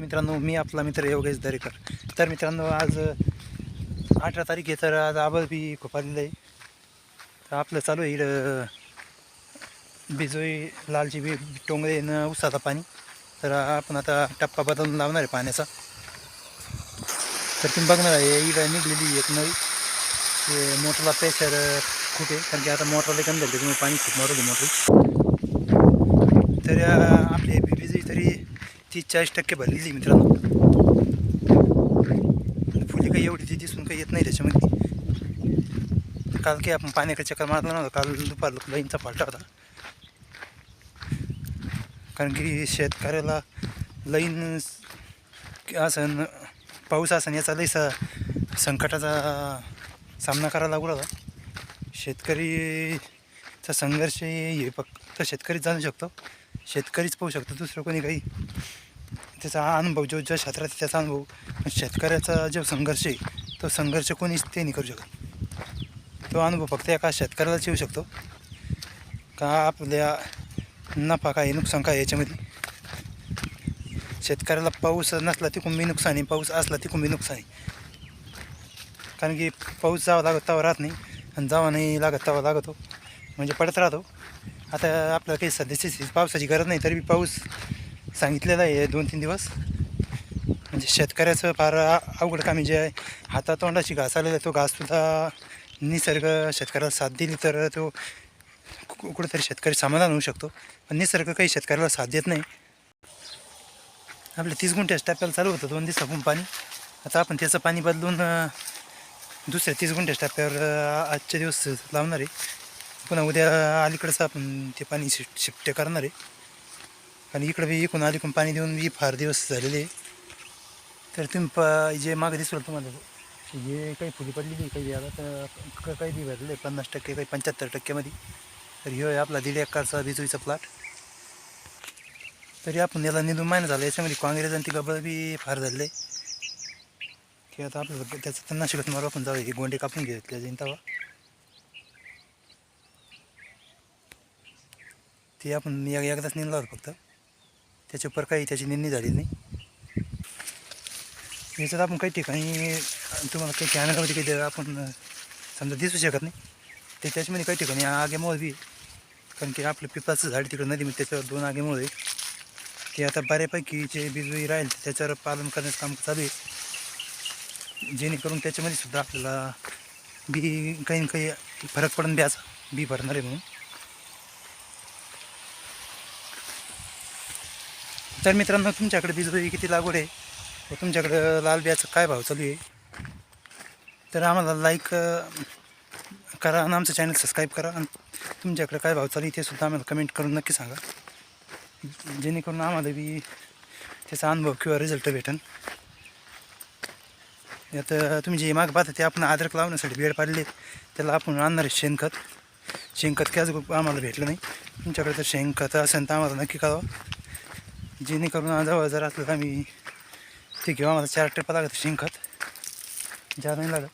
मित्रांनो, मी आपला मित्र योगेश दरेकर. तर मित्रांनो, आज 18 तारीख आहे. तर आज आभाळ बी खूप आलेलं आहे. तर आपलं चालू आहे इकडं बिजोई लालची बी टोंगळे न उसाचा पाणी. तर आपण आता टप्पा बदलून लावणार आहे पाण्याचा. तर तुम्ही बघणार आहे इकडं निघलेली एक नळी. ते मोटरला प्रेशर खूप आहे, कारण की आता मोटरला कमी झाली त्याच्यामुळे पाणी खूप मारवली मोटर. तर आपली बिजोई तरी 30-40% भरलेली मित्रांनो. फुली काही एवढी ती दिसून काही येत नाही त्याच्यामध्ये. काल काही आपण पाण्याकडे चक्कर मारला नव्हता. काल दुपार लाईनचा फाल्टा होता, कारण की शेतकऱ्याला लाईन असं पाऊस असन याचा लई संकटाचा सामना करावा लागू लागला. शेतकरीचा संघर्ष हे फक्त शेतकरीच जाणू शकतो, शेतकरीच पाहू शकतो, दुसरं कोणी काही. त्याचा अनुभव जो ज्या क्षेत्रात त्याचा अनुभव, शेतकऱ्याचा जो संघर्ष आहे तो संघर्ष कोणीच ते नाही करू शकत. तो अनुभव फक्त एका शेतकऱ्यालाच येऊ शकतो का आपल्या नफा काय नुकसान काय याच्यामध्ये. शेतकऱ्याला पाऊस नसला तिकडून बी नुकसान आहे, पाऊस असला तिकडून बी नुकसान आहे. कारण की पाऊस जावा लागत तेव्हा राहत नाही, आणि जावा नाही लागत तेव्हा लागतो, म्हणजे पडत राहतो. आता आपल्याला काही सध्याची पावसाची गरज नाही, तरी बी पाऊस सांगितलेला आहे 2-3 दिवस. म्हणजे शेतकऱ्याचं फार अवघड काम आहे. जे हातातोंडाची घास आलेला तो घाससुद्धा निसर्ग शेतकऱ्याला साथ दिली तर तो कुठंतरी शेतकरी समाधान होऊ शकतो. पण निसर्ग काही शेतकऱ्याला साथ देत नाही. आपल्या 30 गुंठ्याच्या टप्प्याला चालू होतं 2 दिवसापून पाणी. आता आपण त्याचं पाणी बदलून दुसऱ्या 30 गुंठ्याच्या टप्प्यावर आजच्या दिवस लावणार आहे. पुन्हा उद्या अलीकडचं आपण ते पाणी शिफ्ट करणार आहे, आणि इकडं बी इकडून अलीकडून पाणी देऊन बी फार दिवस झालेले आहे. तर तुम्ही जे मागं दिसलं तुम्हाला हे काही फुली पडलेली काही आता तर काही बी भरलेलं आहे 50%, काही 75%मध्ये. तर ह्यो आहे आपला 1.5 एकरचा बिजोईचा प्लॉट. तरी आपण याला निंदून महिना झाला. याच्यामध्ये काँग्रेस आणि ती गबळ बी फार झाले की आता आपल्याला त्याचं त्यांना शिकत मारू. आपण जाऊ हे गोंडे कापून घेतले जाईन तेव्हा ते आपण एकदाच निंदला होता फक्त, त्याच्यावर काही त्याची निंदणी झाली नाही. याच्यात आपण काही ठिकाणी तुम्हाला काही कॅमेरामध्ये काही आपण समजा दिसू शकत नाही. ते त्याच्यामध्ये काही ठिकाणी आगेमुळे बी, कारण की आपलं पिंपळाचं झाड तिकडं नदीमध्ये त्याच्यावर 2 आगेमुळे ते आता बऱ्यापैकी जे बिजोई राहील त्याच्यावर पालन करण्याचं काम चालू आहे, जेणेकरून त्याच्यामध्ये सुद्धा आपल्याला बी काही ना काही फरक पडून ब्याचा बी भरणार आहे म्हणून. तर मित्रांनो, तुमच्याकडे बिजोई किती लागवड आहे व तुमच्याकडं लाल बियाचा काय भाव चालू आहे, तर आम्हाला लाईक करा आणि आमचं चॅनल सबस्क्राईब करा. आणि तुमच्याकडे काय भाव चालू आहे ते सुद्धा आम्हाला कमेंट करून नक्की सांगा, जेणेकरून आम्हाला बी त्याचा अनुभव किंवा रिझल्ट भेटेल. यात तुम्ही जे माग पाहता ते आपण अद्रक लावण्यासाठी बेड पाडले, त्याला आपण आणणार आहे शेणखत. शेणखत काय आम्हाला भेटलं नाही. तुमच्याकडे जर शेणखत असेल तर आम्हाला नक्की कळवा, जेणेकरून जवळ जर असलं तर आम्ही ते घेऊ. आम्हाला 4 ट्रिपा लागत शेणखत, जादा नाही लागत.